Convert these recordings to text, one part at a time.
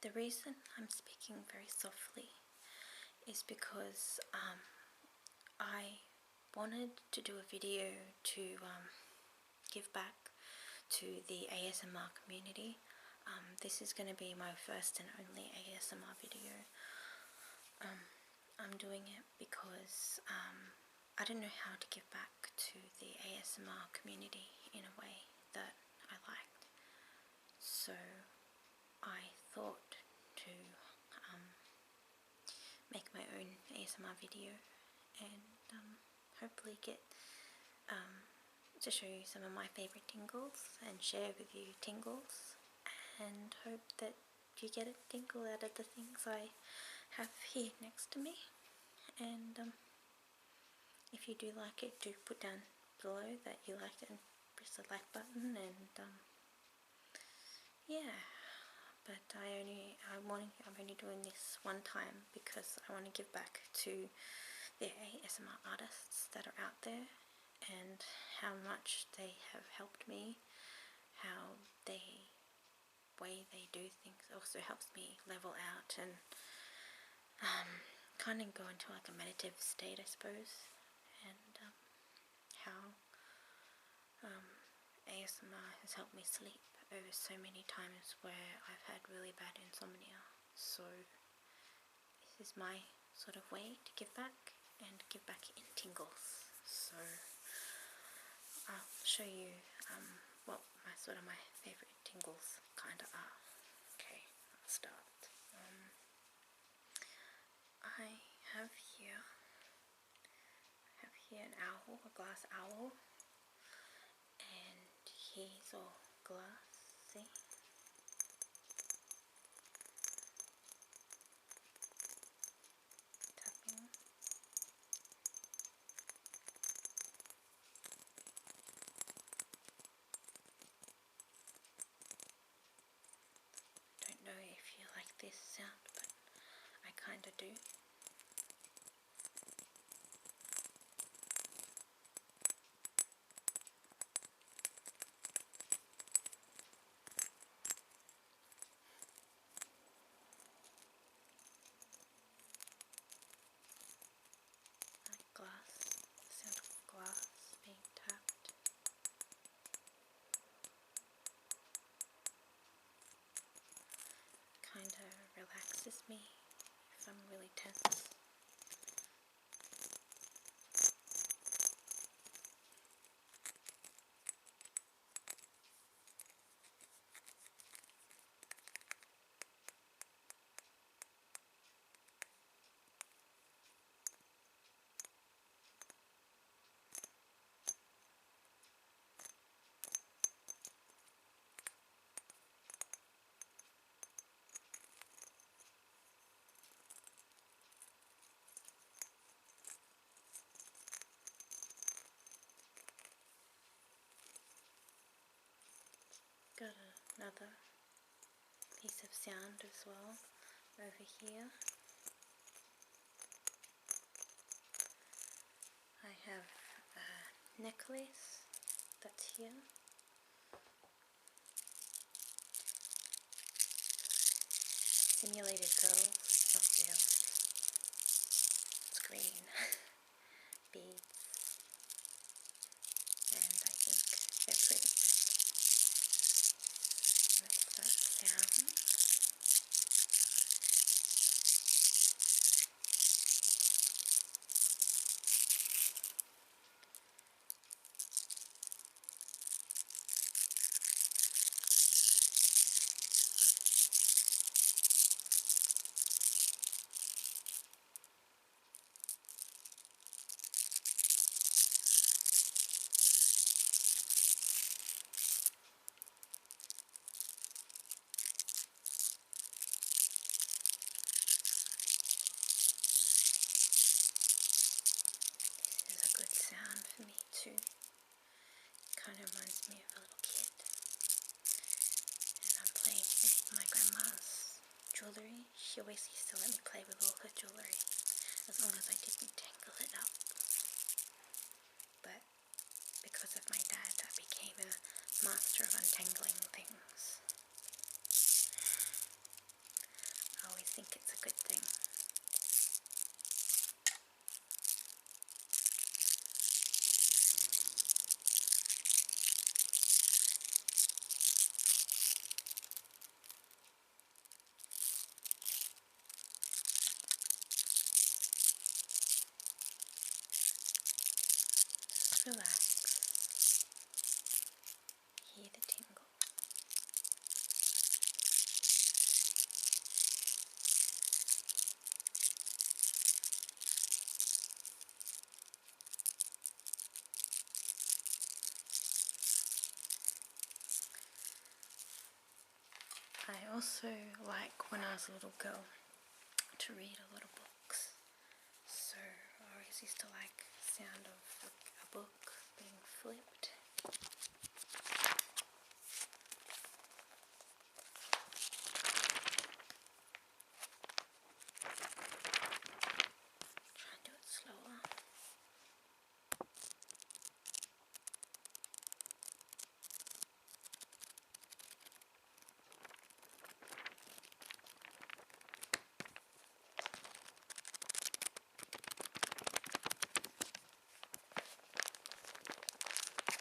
The reason I'm speaking very softly is because I wanted to do a video to give back to the ASMR community. This is going to be my first and only ASMR video. I'm doing it because I don't know how to give back to the ASMR community in a way that I liked. So I thought to make my own ASMR video and hopefully get to show you some of my favourite tingles and share with you tingles, and hope that you get a tingle out of the things I have here next to me. And if you do like it, do put down below that you liked it and press the like button. And yeah, but I'm only doing this one time because I want to give back to the ASMR artists that are out there, and how much they have helped me, how the way they do things also helps me level out and kind of go into like a meditative state, I suppose. And how ASMR has helped me sleep over so many times where I've had really bad insomnia. So this is my sort of way to give back, and give back in tingles. So I'll show you what my favourite tingles kind of are. Okay, I'll start. I have here an owl, a glass owl, and he's all glass, see? Tapping. Don't know if you like this sound, but I kinda do. Like glass, the sound of glass being tapped. Kinda relaxes me if I'm really tense. Got another piece of sound as well over here. I have a necklace that's here. Simulated girl, not real. It's green. Beads. And I think they're pretty. That's that sound. Sound for me too. Kind of reminds me of a little kid. And I'm playing with my grandma's jewellery. She always used to let me play with all her jewellery, as long as I didn't tangle it up. But because of my dad, I became a master of untangling things. relax, hear the tingle. I also like, when I was a little girl, to read a lot of books. So I always used to like the sound of a book being flipped. Try and do it slower.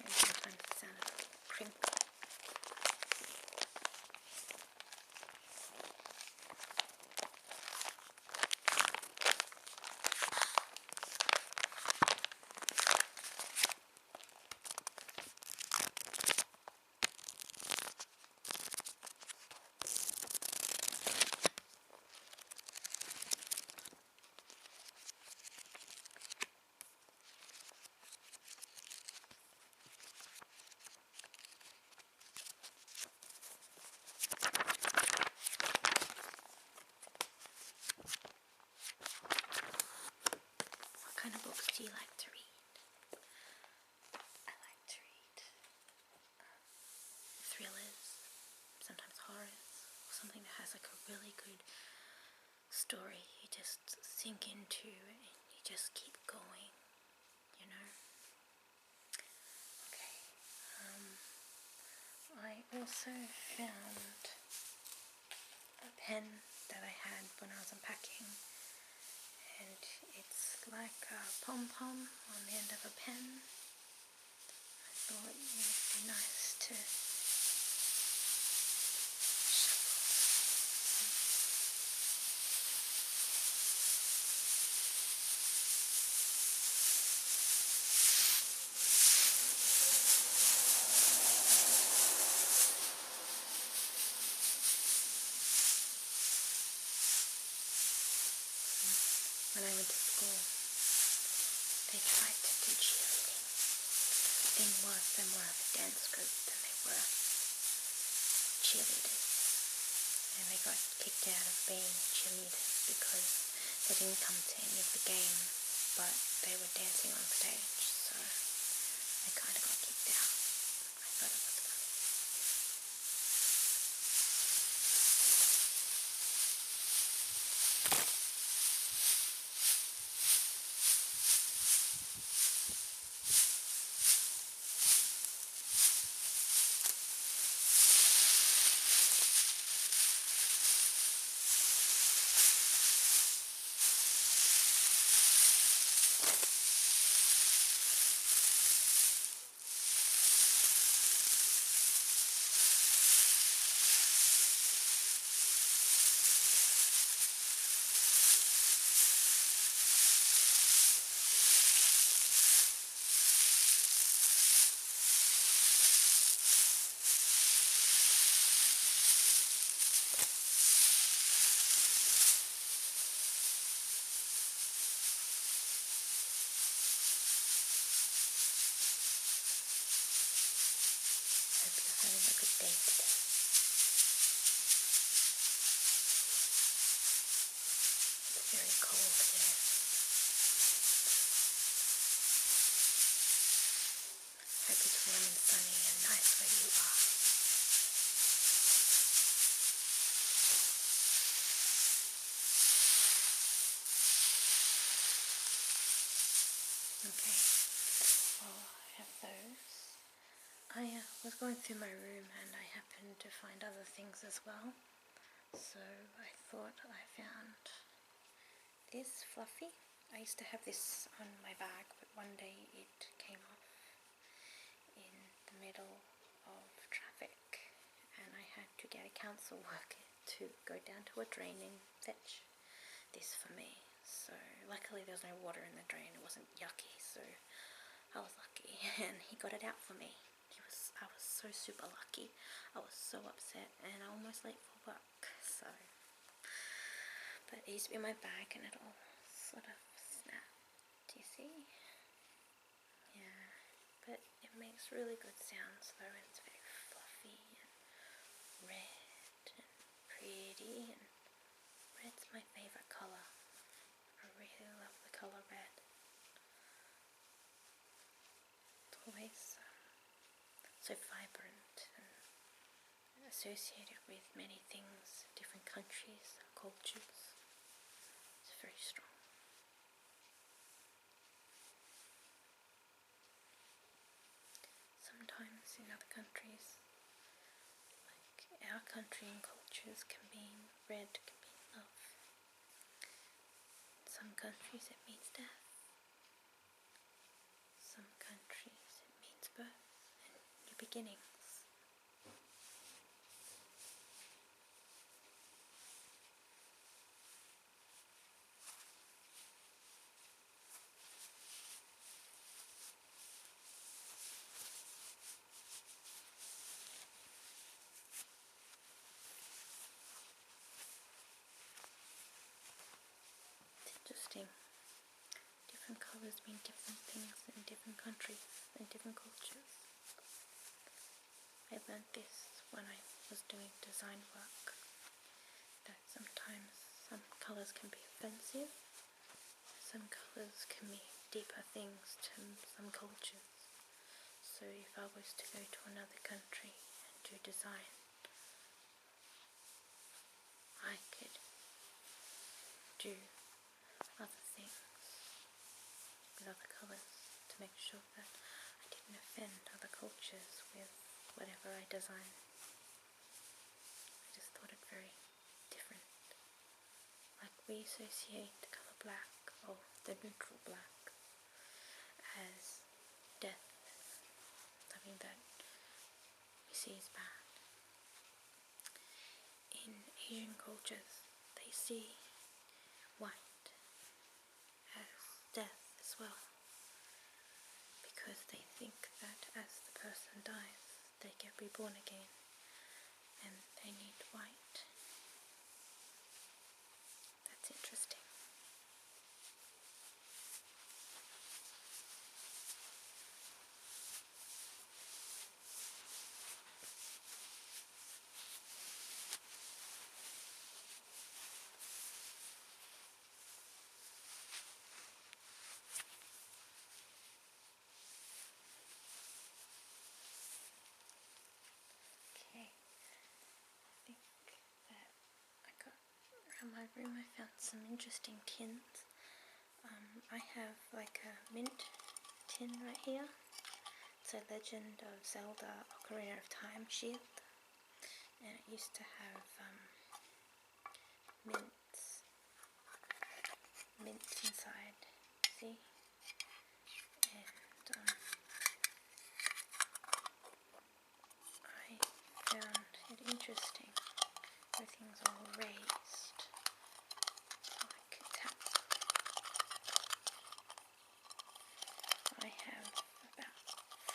And sometimes the sound of crinkle. What kind of books do you like to read? I like to read thrillers, sometimes horrors, or something that has like a really good story you just sink into and you just keep going, you know. Okay, I also found a pen that I had when I was unpacking, and it's like a pom-pom on the end of a pen. I thought it would be nice to when I went to school, they tried to do cheerleading. The thing was, they're more of a dance group than they were cheerleaders. And they got kicked out of being cheerleaders because they didn't come to any of the game, but they were dancing on stage, so they kind of got kicked out. I thought it was funny. Hope you're having a good day today. It's very cold here. Hope it's warm and sunny and nice where you are. Okay, well, I have those. I was going through my room and I happened to find other things as well. So I thought I found this fluffy. I used to have this on my bag, but one day it came off in the middle of traffic and I had to get a council worker to go down to a drain and fetch this for me. So luckily there was no water in the drain, it wasn't yucky, so I was lucky, and he got it out for me. I was so super lucky. I was so upset, and I almost late for work, so. But it used to be in my bag, and it all sort of snapped. Do you see? Yeah, but it makes really good sounds though. It's very fluffy and red and pretty, and red's my favorite colour. I really love the colour red. It's always so vibrant and associated with many things, different countries, cultures. It's very strong. Sometimes in other countries, like our country and cultures, can mean red, can mean love. In some countries it means death. Some countries it means birth and new beginnings. Interesting. Different colours mean different things in different countries and different cultures. I learned this when I was doing design work, that sometimes some colours can be offensive, some colours can mean deeper things to some cultures. So if I was to go to another country and do design, I could do other things with other colours to make sure that I didn't offend other cultures with whatever I designed. I just thought it very different. Like we associate the colour black, or the neutral black, as death, something that we see as bad. In Asian cultures, they see white as death as well, because they think that as the person dies, they get reborn again, and they need white. That's interesting. Okay, I think that I got around my room. I found some interesting tins. I have like a mint tin right here. It's a Legend of Zelda Ocarina of Time shield, and it used to have mints inside. See? And I found it interesting. Everything's all raised, so I could tap. I have about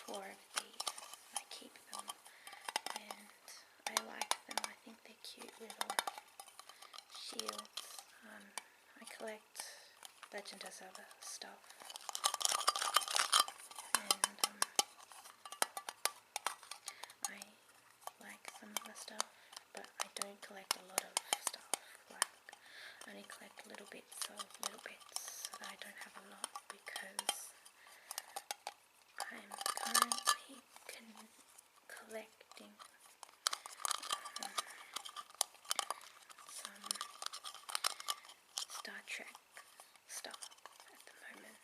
4 of these. I keep them, and I like them. I think they're cute little shields. I collect Legend of Zelda stuff, and I like some of the stuff, but I don't collect a lot of stuff. Like, I only collect little bits of little bits, so that I don't have a lot, because I'm currently collecting some Star Trek stuff at the moment,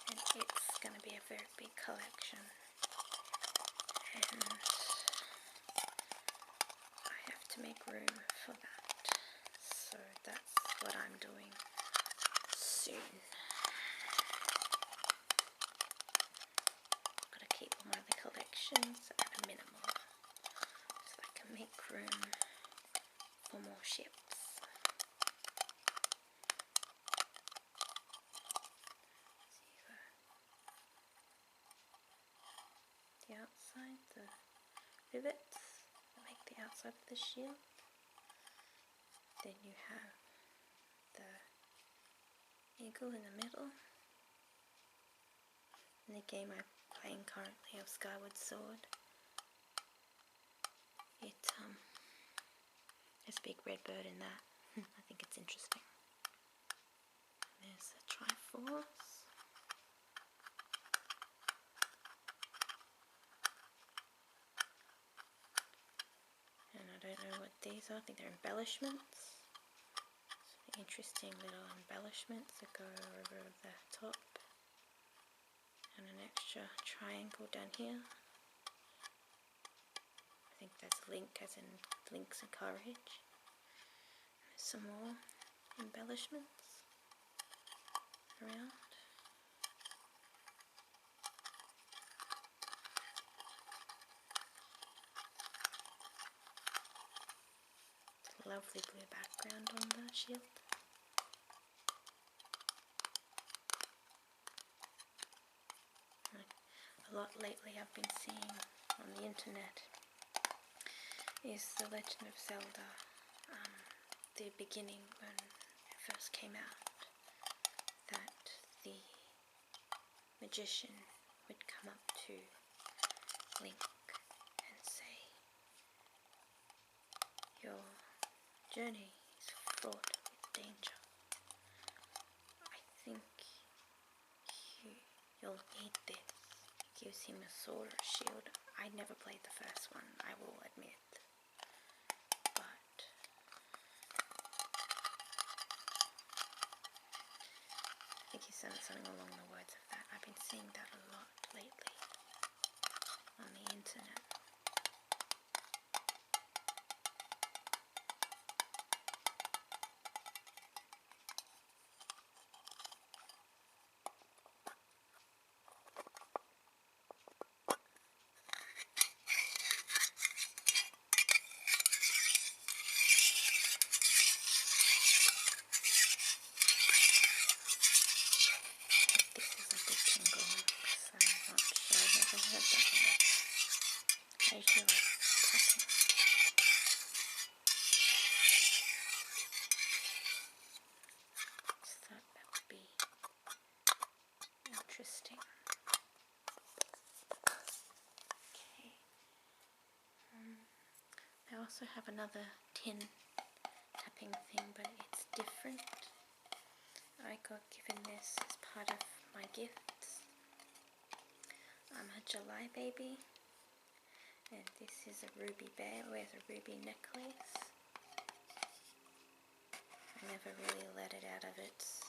and it's going to be a very big collection, and I have to make room for that, so that's what I'm doing soon. I've got to keep all my other collections at a minimum, so I can make room for more ships. pivots that make the outside of the shield. Then you have the eagle in the middle. In the game I'm playing currently of Skyward Sword, there's a big red bird in that. I think it's interesting. There's the Triforce. And I don't know what these are. I think they're embellishments. Some interesting little embellishments that go over the top. And an extra triangle down here. I think that's Link, as in Link's and Courage. There's some more embellishments around. Lovely blue background on the shield. A lot lately I've been seeing on the internet is The Legend of Zelda, the beginning when it first came out, that the magician would come up to Link and say, "Your journey is fraught with danger. I think you'll need this." He gives him a sword or shield. I never played the first one, I will admit. But I think he said something along the words of that. I've been seeing that a lot lately on the internet. I feel like tapping. Just thought that would be interesting. Okay. I also have another tin tapping thing, but it's different. I got given this as part of my gifts. I'm a July baby. And this is a ruby bear, wears a ruby necklace. I never really let it out of its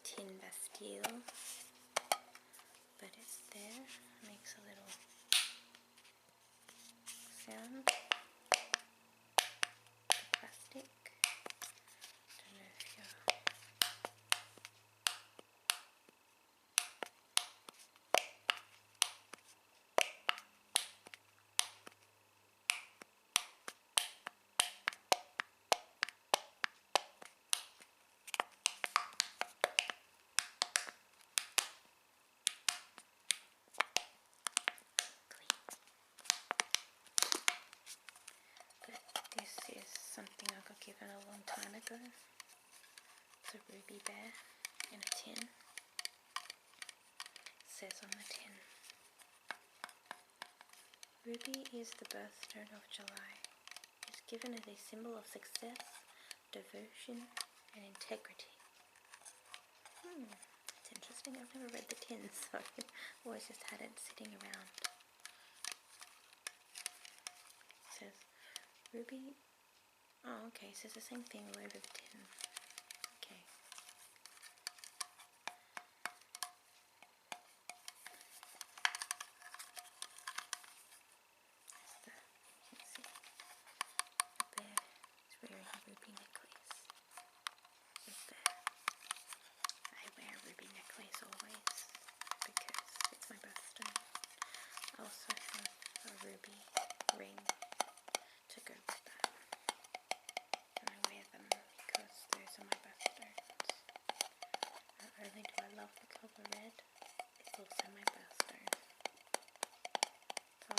tin bastille, but it's there. It makes a little sound. Plastic. Don't know if you're... This is something I got given a long time ago. It's a ruby bear in a tin. It says on the tin, "Ruby is the birthstone of July. It's given as a symbol of success, devotion, and integrity." It's interesting. I've never read the tin, so I've always just had it sitting around. It says Ruby. Oh, okay, so it's the same thing all over the tin. Okay. You can see the bear is wearing a ruby necklace. Right there. I wear a ruby necklace always because it's my birthstone. I also have a ruby ring to go with that. And I wear them because those are my birthstones. Not only do I love the colour red, it's also my birthstone. So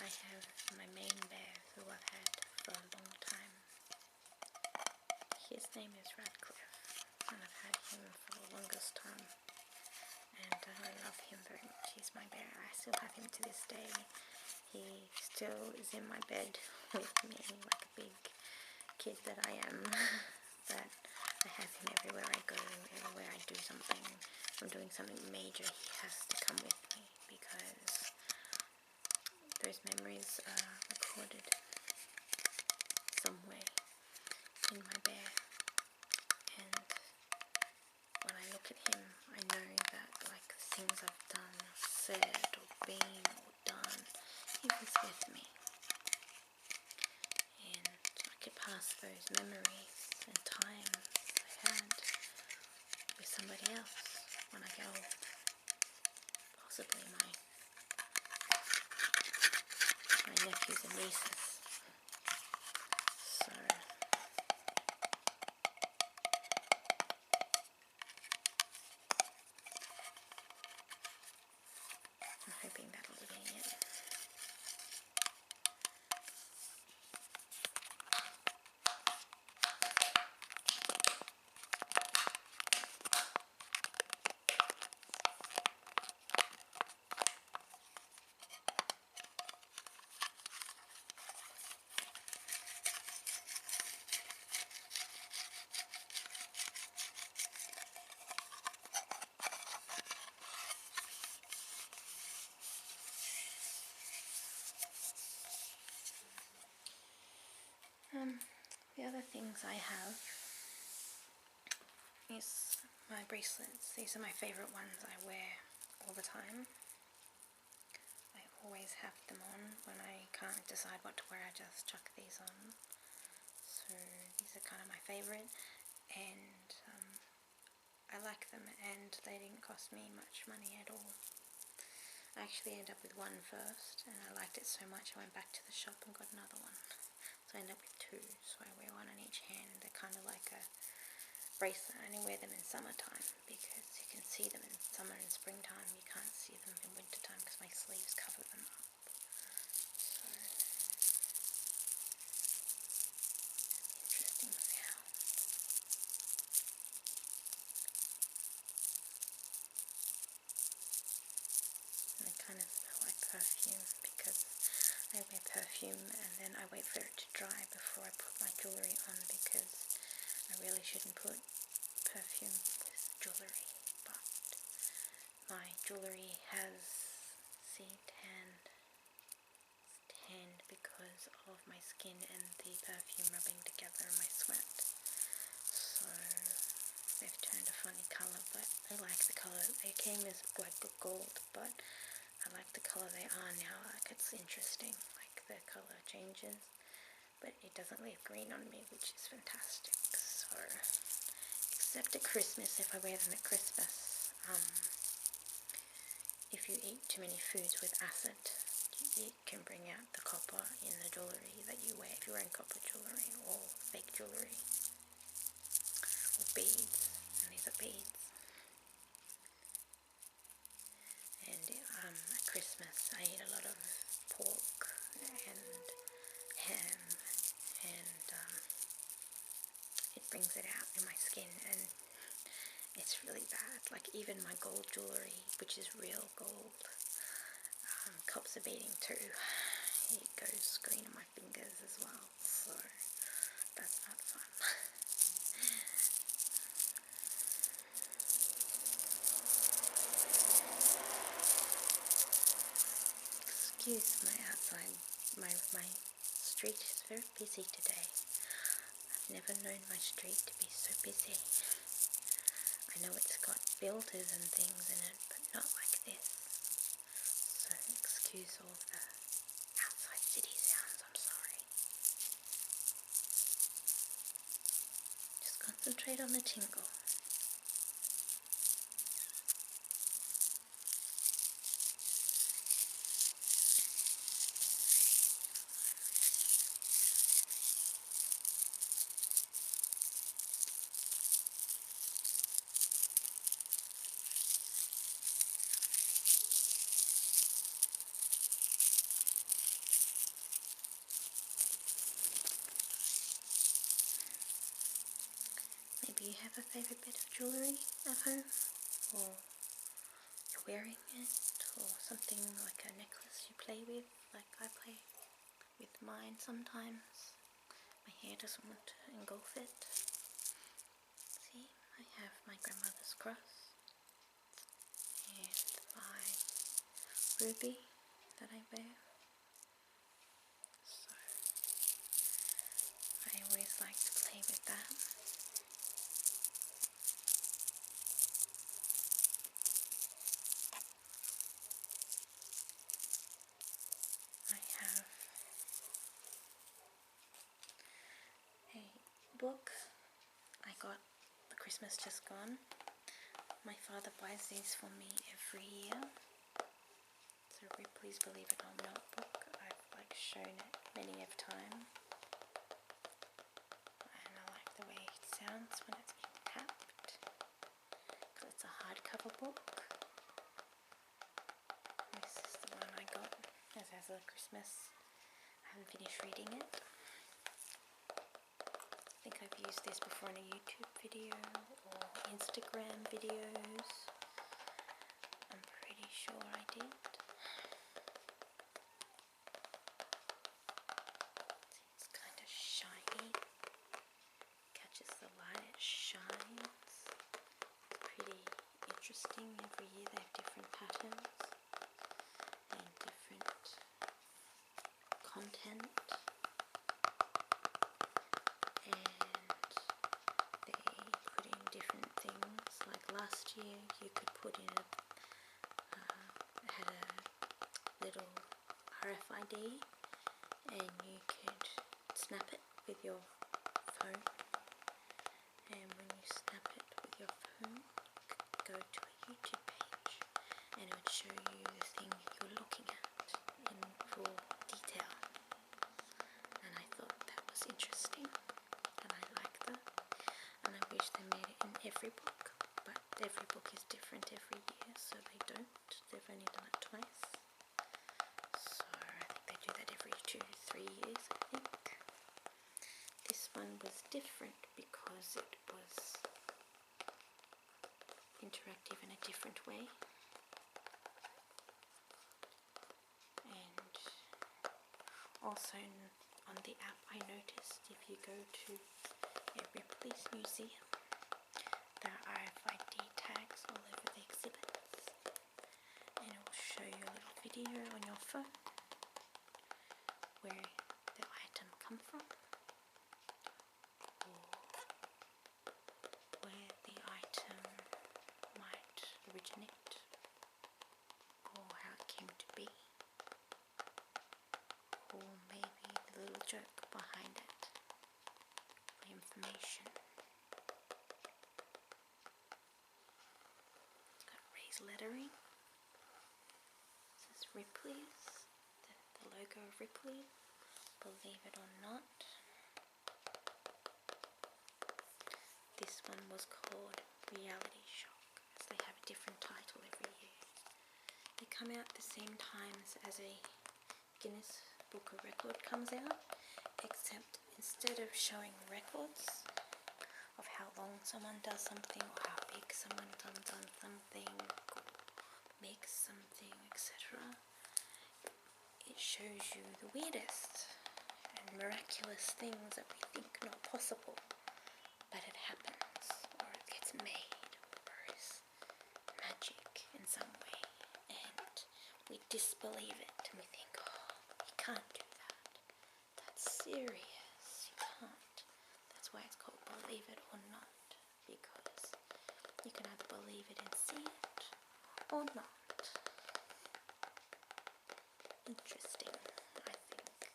have my main bear who I've had for a long time. His name is Radcliffe, and I've had him for the longest time, and I love him very much. He's my bear. I still have him to this day. He still is in my bed with me like a big kid that I am. But I have him everywhere I go, everywhere I do something. If I'm doing something major, he has to come with me, because those memories are recorded somewhere in my bear. And when I look at him, I know that like things I've done, said, or been, or done, he was with me. And I could pass those memories and times I had with somebody else when I get old. Possibly my nephews and nieces. So I'm hoping that'll be it. The other things I have is my bracelets. These are my favourite ones I wear all the time. I always have them on. When I can't decide what to wear, I just chuck these on. So these are kind of my favourite, and I like them, and they didn't cost me much money at all. I actually ended up with one first, and I liked it so much I went back to the shop and got another one. So I ended up with two, so I wear one on each hand. They're kind of like a bracelet. I only wear them in summertime because you can see them in summer and springtime. You can't see them in wintertime because my sleeves cover them up. So, interesting sound. And they kind of smell like perfume because I wear perfume and then I wait for it to dry before I put my jewellery on, because I really shouldn't put perfume with jewellery, but my jewellery has tanned because of my skin and the perfume rubbing together in my sweat. So they've turned a funny colour, but I like the colour. They came as like gold, but I like the colour they are now. Like, it's interesting, like the colour changes, but it doesn't leave green on me, which is fantastic. So, except at Christmas, if I wear them at Christmas, if you eat too many foods with acid, it can bring out the copper in the jewellery that you wear, if you're wearing copper jewellery or fake jewellery, or beads, and these are beads. And at Christmas I eat a lot of pork and ham, and it brings it out in my skin, and it's really bad. Like, even my gold jewellery, which is real gold, cops are beating too. It goes green on my fingers as well, so that's not fun. Excuse my outside. My street is very busy today. I've never known my street to be so busy. I know it's got builders and things in it, but not like this. So excuse all the outside city sounds, I'm sorry. Just concentrate on the tingle. you have a favourite bit of jewellery at home? Or you're wearing it? Or something like a necklace you play with, like I play with mine sometimes. My hair doesn't want to engulf it. See, I have my grandmother's cross and my ruby that I wear. So I always like to play with that. I have a book I got the Christmas just gone. My father buys these for me every year. It's a Ripley's Believe It or Not book. I've shown it many a time. And I like the way it sounds when it's being tapped. Because it's a hardcover book. This is the one I got as a Christmas. I haven't finished reading it. I think I've used this before in a YouTube video or Instagram videos. I'm pretty sure I did. It's kind of shiny. Catches the light, it shines. It's pretty interesting. Every year they have different patterns and different content. Last year you could put in it had a little RFID and you could snap it with your phone, and when you snap it with your phone you could go to a YouTube page and it would show you the thing you're looking at in full detail, and I thought that was interesting and I like that, and I wish they made it in every book. Every book is different every year, so they don't. They've only done it twice. So I think they do that every 2-3 years, I think. This one was different because it was interactive in a different way. And also on the app I noticed if you go to a Ripley's museum, there are RFID tags all over the exhibits, and it will show you a little video on your phone where the item come from, or where the item might originate, or how it came to be, or maybe the little joke behind it, the information. Lettering. This is Ripley's, the logo of Ripley, believe it or not. This one was called Reality Shock, as they have a different title every year. They come out the same times as a Guinness Book of Record comes out, except instead of showing records of how long someone does something or how big someone done something, makes something, etc., it shows you the weirdest and miraculous things that we think not possible, but it happens, or it gets made, or is magic in some way, and we disbelieve it and we think, oh, you can't do that, that's serious, you can't. That's why it's called Believe It or Not, because you can either believe it and see it or not. Interesting, I think.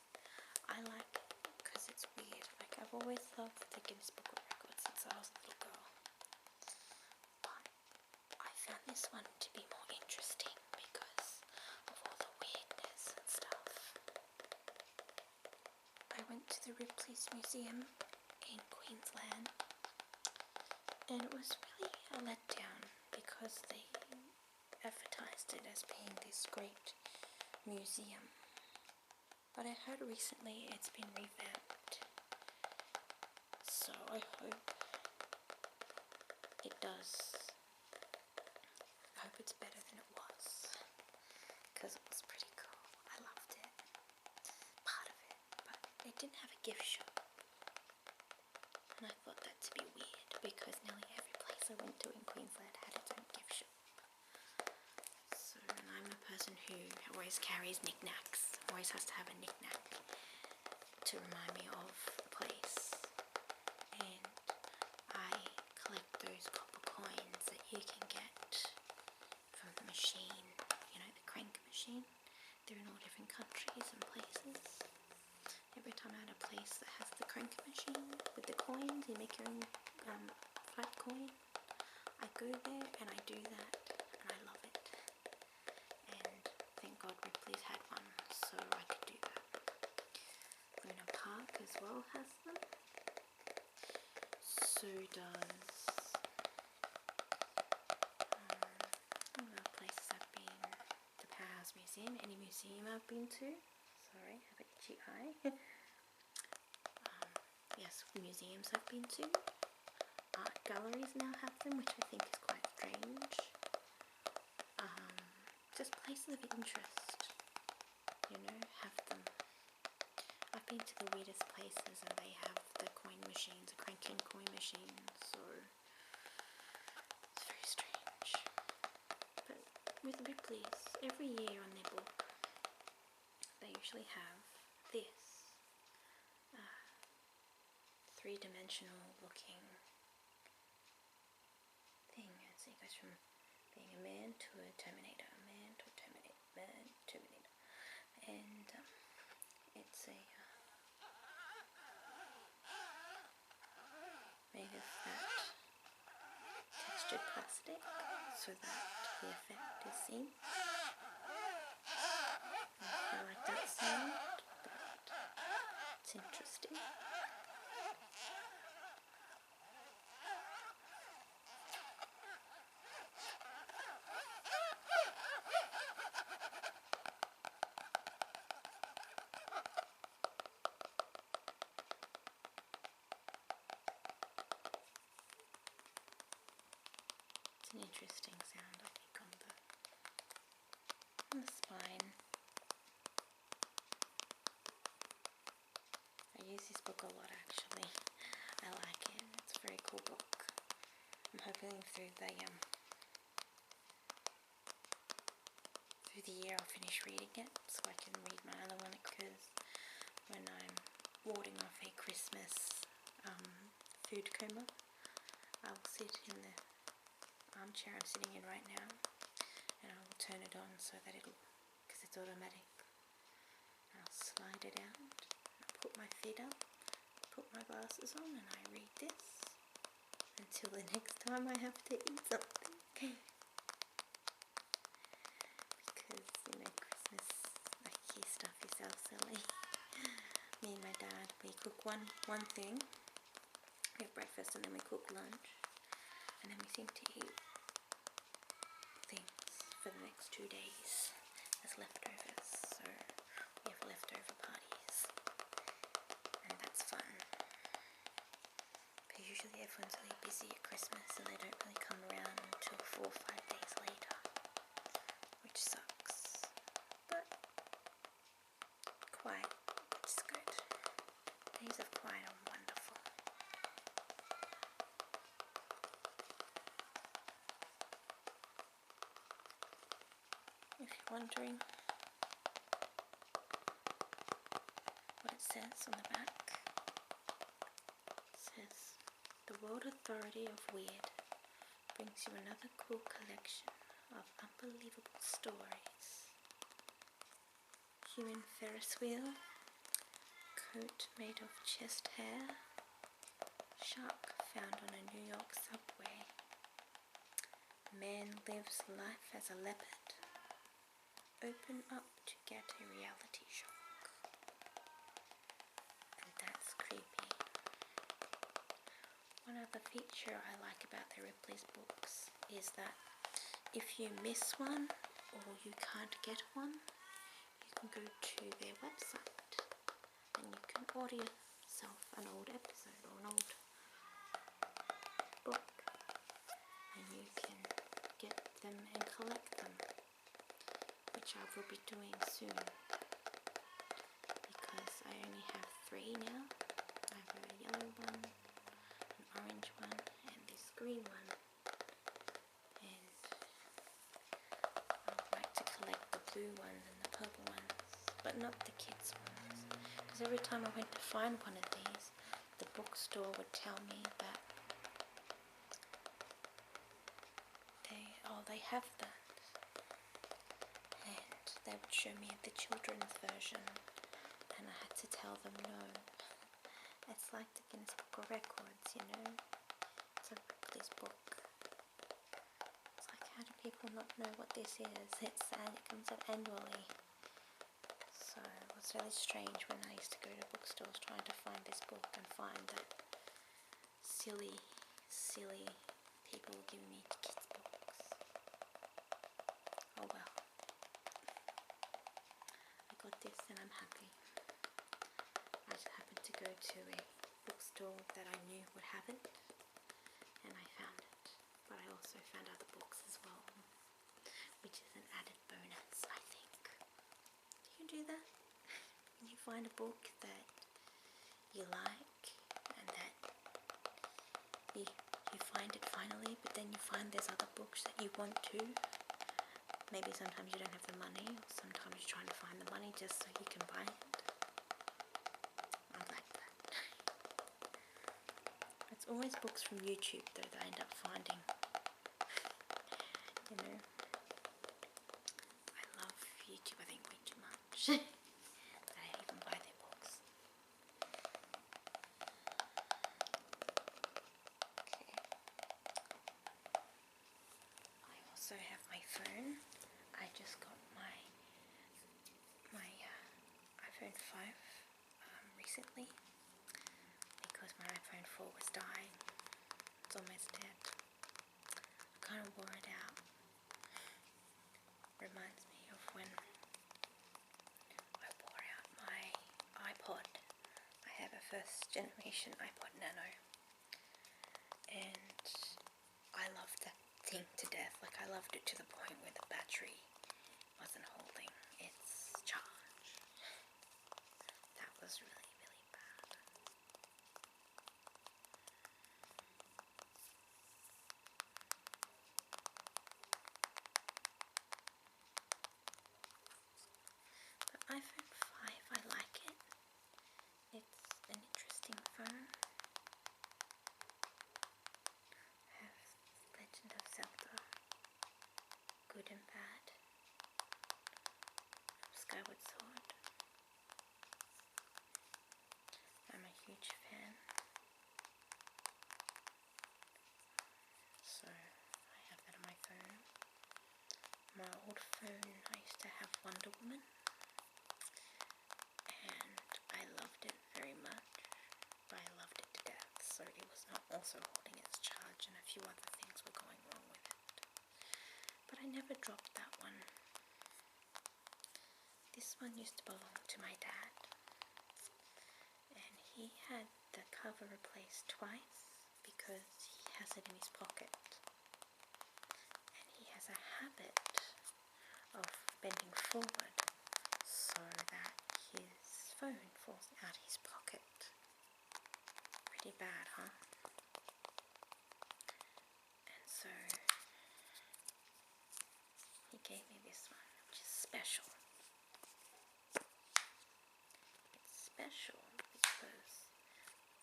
I like it because it's weird. Like, I've always loved the Guinness Book of Records since I was a little girl, but I found this one to be more interesting because of all the weirdness and stuff. I went to the Ripley's Museum in Queensland, and it was really a letdown because they advertised it as being this great museum, but I heard recently it's been revamped, so I hope it does. I hope it's better than it was, because it was pretty cool. I loved it, part of it, but it didn't have a gift shop, and I thought that to be weird because nearly every place I went to in Queensland had its own gift shop. So, and I'm a person who always carries knickknacks, always has to have a knickknack to remind me of the place, and I collect those copper coins that you can get from the machine, you know, the crank machine. They're in all different countries and places. Every time I'm at a place that has the crank machine with the coins, you make your own flat coin, I go there and I do that, and I love it. And thank God Ripley's had one, so I could do that. Luna Park as well has them. So does all the places I've been. The Powerhouse Museum, any museum I've been to. Sorry, I have an itchy eye. Yes, museums I've been to. Art galleries now have them, which I think is quite strange. Just places of interest, you know, have them. I've been to the weirdest places and they have the coin machines, the cranking coin machines, so it's very strange. But with Ripley's, every year on their book, they usually have this three-dimensional looking thing. So it goes from being a man to a Terminator, a man to a Terminator, man, Terminator, and it's a made of that textured plastic so that the effect is seen. I feel like that sound, but it's interesting. An interesting sound, I think, on the spine. I use this book a lot, actually. I like it. It's a very cool book. I'm hoping through the year I'll finish reading it, so I can read my other one, because when I'm warding off a Christmas food coma, I will sit in the armchair I'm sitting in right now, and I will turn it on so that it'll, because it's automatic, I'll slide it out, I'll put my feet up, put my glasses on, and I read this until the next time I have to eat something. Because, you know, Christmas, like, you stuff yourself silly. Me and my dad, we cook one thing, we have breakfast, and then we cook lunch. And then we seem to eat things for the next 2 days as leftovers, so we have leftover parties, and that's fun. But usually everyone's really busy at Christmas and they don't really come around until 4 or 5 days later, which sucks, but quiet, which is good. Days of quiet are wonderful. If you're wondering what it says on the back, it says, "The World Authority of Weird brings you another cool collection of unbelievable stories. Human Ferris wheel, coat made of chest hair, shark found on a New York subway, man lives life as a leopard, open up to get a reality shock." And that's creepy. One other feature I like about the Ripley's books is that if you miss one or you can't get one, you can go to their website and you can order yourself an old episode or an old book. and you can get them and collect them, which I will be doing soon because I only have 3 now. I have a yellow one, an orange one, and this green one, and I'd like to collect the blue ones and the purple ones, but not the kids ones, because every time I went to find one of these, the bookstore would tell me that they have that, and they would show me the children's version, and I had to tell them no. It's like the Guinness Book of Records, you know. It's a Ripley's book. It's like, how do people not know what this is? It comes out annually. So it was really strange when I used to go to bookstores trying to find this book and find that silly people giving me kids books. Oh well. I got this and I'm happy. I just happened to go to a bookstore that I knew would have it, and I found it. But I also found other books as well, which is an added bonus, I think. Do you do that? When you find a book that you like and that you find it finally, but then you find there's other books that you want to. Maybe sometimes you don't have the money, or sometimes you're trying to find the money just so you can buy it. I like that. It's always books from YouTube though that I end up finding. You know, I love YouTube, I think, way too much. That I even buy their books. Okay. I also have my phone. I just got my iPhone 5 recently because my iPhone 4 was dying. It's almost dead. I kind of wore it out. Reminds me of when I wore out my iPod. I have a first generation iPod Nano, and I loved that thing to death. Like, I loved it to the point where the battery wasn't holding its charge. That was really, really bad. But iPhone 5, I like it. It's an interesting phone. I have Legend of Zelda, Good and Bad, Skyward Sword. I'm a huge fan. So I have that on my phone. My old phone, I used to have Wonder Woman, and I loved it very much, but I loved it to death, so it was not also holding its charge, and a few other things were going wrong with it. But I never dropped that one. This one used to belong to my dad, and he had the cover replaced twice because he has it in his pocket, and he has a habit of bending forward so that his phone falls out his pocket. Pretty bad, huh? And so he gave me this one, which is special. It's special because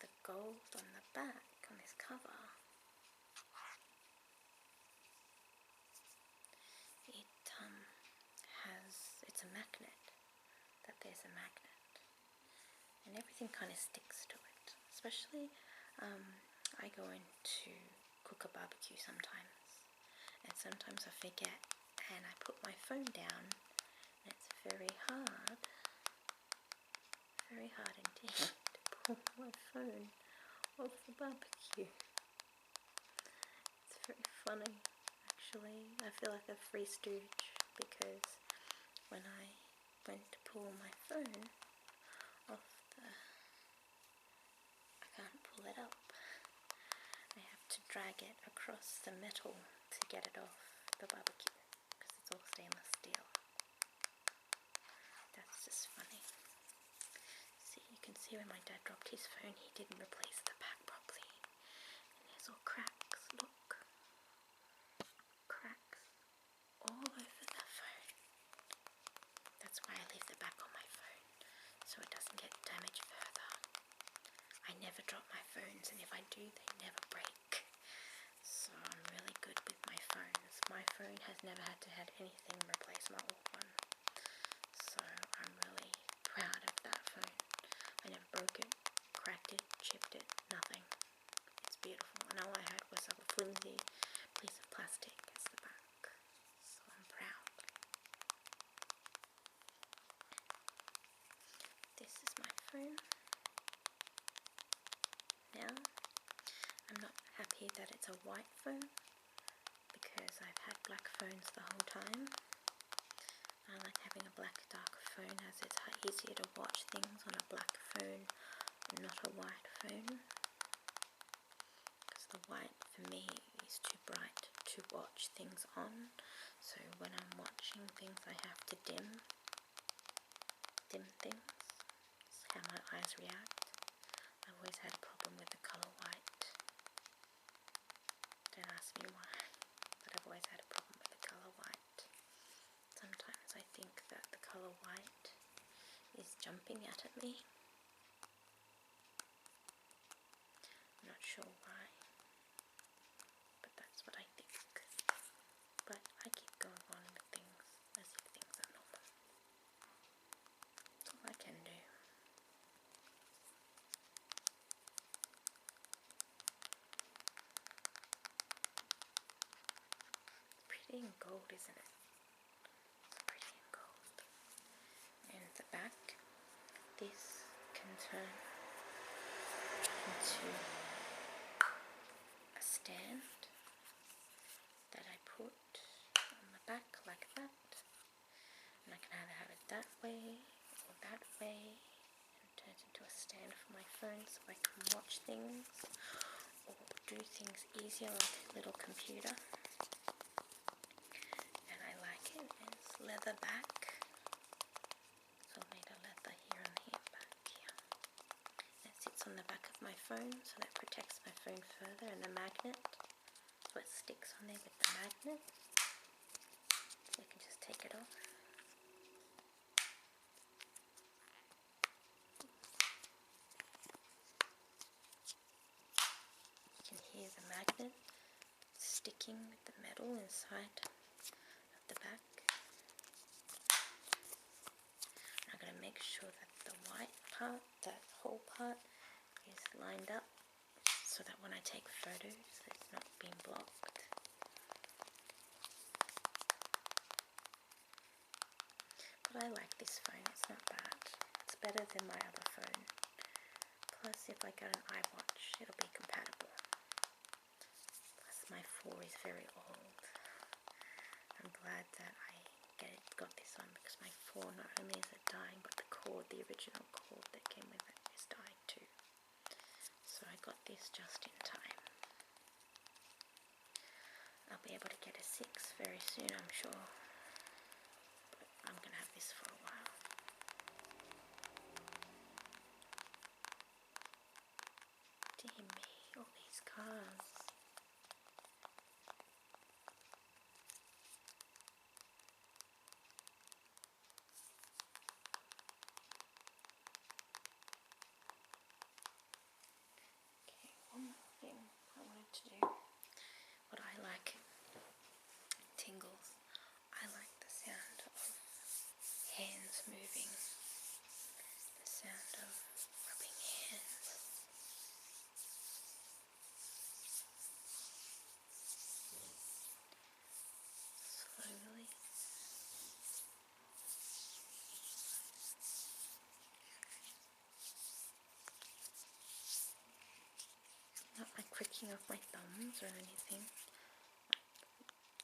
the gold on the back on this cover, it's a magnet, that there's a magnet, and everything kind of sticks to it. Especially I go in to cook a barbecue sometimes, and sometimes I forget and I put my phone down, and it's very hard indeed to pull my phone off the barbecue. It's very funny, actually. I feel like a free stooge because when I went to pull my phone off I can't pull it up. I have to drag it across the metal to get it off the barbecue because it's all stainless steel. That's just funny. See, you can see when my dad dropped his phone, he didn't replace the back properly. And there's all cracks, look. Cracks all over the phone. That's why I leave the back on my phone, so it doesn't get damaged further. I never drop my phones, and if I do, they never break. So I'm really good with my phones. My phone has never had to have anything replace my old one. So I'm really proud of that phone. I never broke it, cracked it, chipped it, nothing. It's beautiful. And all I had was a flimsy piece of plastic as the back. So I'm proud. This is my phone. Now, I'm not happy that it's a white phone because I've had black phones the whole time. I like having a black dark phone as it's easier to watch things on a black phone, not a white phone. Because the white for me is too bright to watch things on. So when I'm watching things I have to dim things. It's how my eyes react. I've always had a problem with the colour white. Don't ask me why, but I've always had a problem with the colour white. Sometimes I think that the colour white is jumping out at me. I'm not sure why, but that's what I think. But I keep going on with things as if things are normal. That's all I can do. Pretty in gold, isn't it? It's pretty in gold. And the back, this can turn into a stand that I put on the back like that. And I can either have it that way or that way. And it turns into a stand for my phone so I can watch things or do things easier like a little computer. And it's leather back, so I made a leather here and here back here. It sits on the back of my phone, so that protects my phone further, and the magnet, so it sticks on there with the magnet, so you can just take it off. You can hear the magnet sticking with the metal inside of the back. I'm going to make sure that the white part, that whole part, is lined up so that when I take photos it's not being blocked. But I like this phone, it's not bad. It's better than my other phone. Plus if I get an iWatch it'll be compatible. Plus my 4 is very old. I'm glad that I got this one because my 4 not only is it dying but the cord, the original cord that came with it is dying too. So I got this just in time. I'll be able to get a 6 very soon I'm sure. But I'm going to have this for a while. Dear me, all these cars. One more thing I wanted to do, what I like, tingles, I like the sound of hands moving, the sound of rubbing hands. Slowly. Not like cricking off my thumbs or anything.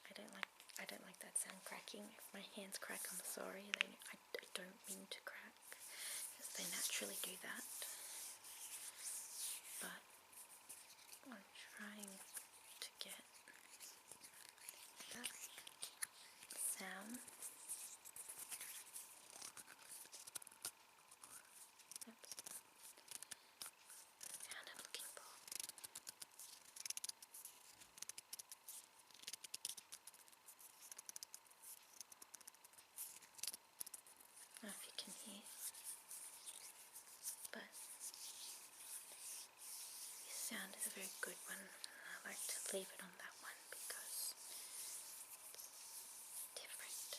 I don't like that sound cracking. If my hands crack, I'm sorry. I don't mean to crack because they naturally do that. But I'm trying a very good one. I like to leave it on that one because it's different.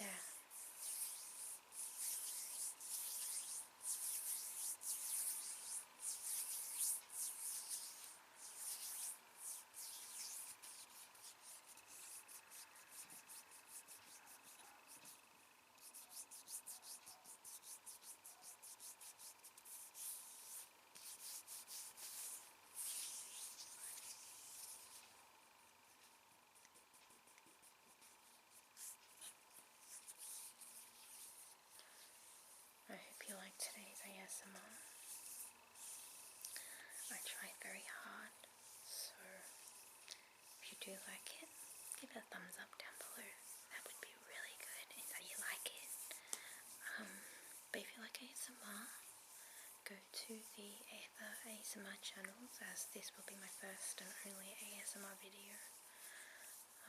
There. I hope you like today's ASMR. I tried very hard, so if you do like it, give it a thumbs up down below. That would be really good if you like it. But if you like ASMR, go to the other ASMR channels, as this will be my first and only ASMR video.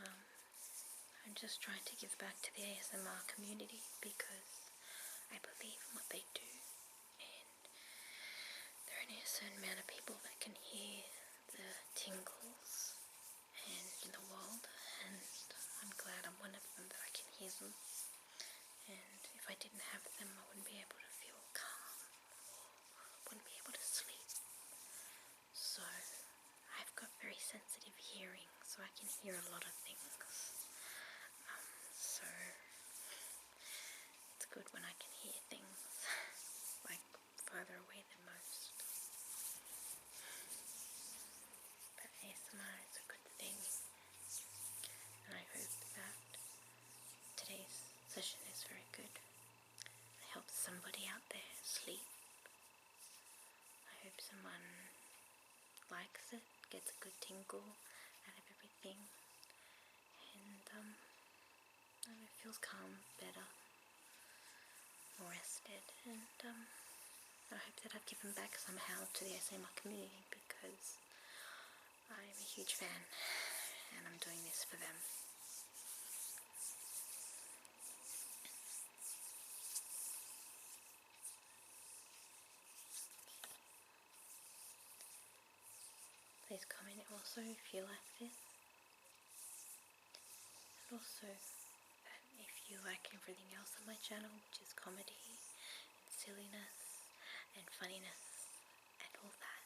I'm just trying to give back to the ASMR community because I believe in what they do, and there are only a certain amount of people that can hear the tingles in the world, and I'm glad I'm one of them that I can hear them. And if I didn't have them, I wouldn't be able to feel calm or wouldn't be able to sleep. So I've got very sensitive hearing, so I can hear a lot of things. So it's good when I can hear things like farther away than most. But ASMR is a good thing, and I hope that today's session is very good. It helps somebody out there sleep. I hope someone likes it, gets a good tingle out of everything, and it feels calm, better, more rested, and I hope that I've given back somehow to the ASMR community, because I'm a huge fan and I'm doing this for them. Please comment also if you like this, and also that if you like everything else on my channel, which is comedy and silliness and funniness and all that.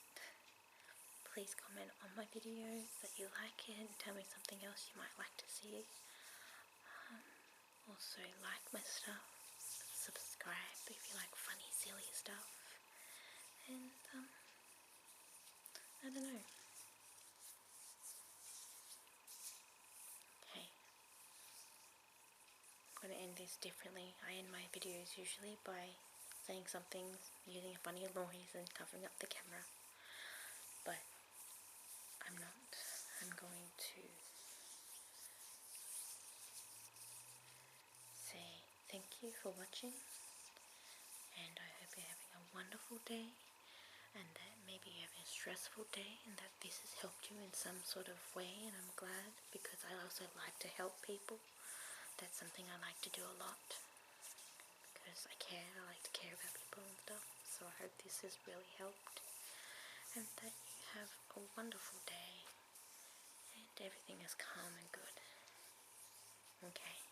Please comment on my videos that you like it and tell me something else you might like to see. Also like my stuff, subscribe if you like funny, silly stuff, and I don't know. Okay, I'm going to end this differently. I end my videos usually by saying something, using a funny noise and covering up the camera, but I'm not. I'm going to say thank you for watching, and I hope you're having a wonderful day, and that maybe you're having a stressful day, and that this has helped you in some sort of way, and I'm glad, because I also like to help people. That's something I like to do a lot, because I like to care about people and stuff, so I hope this has really helped, and that you have a wonderful day, and everything is calm and good. Okay.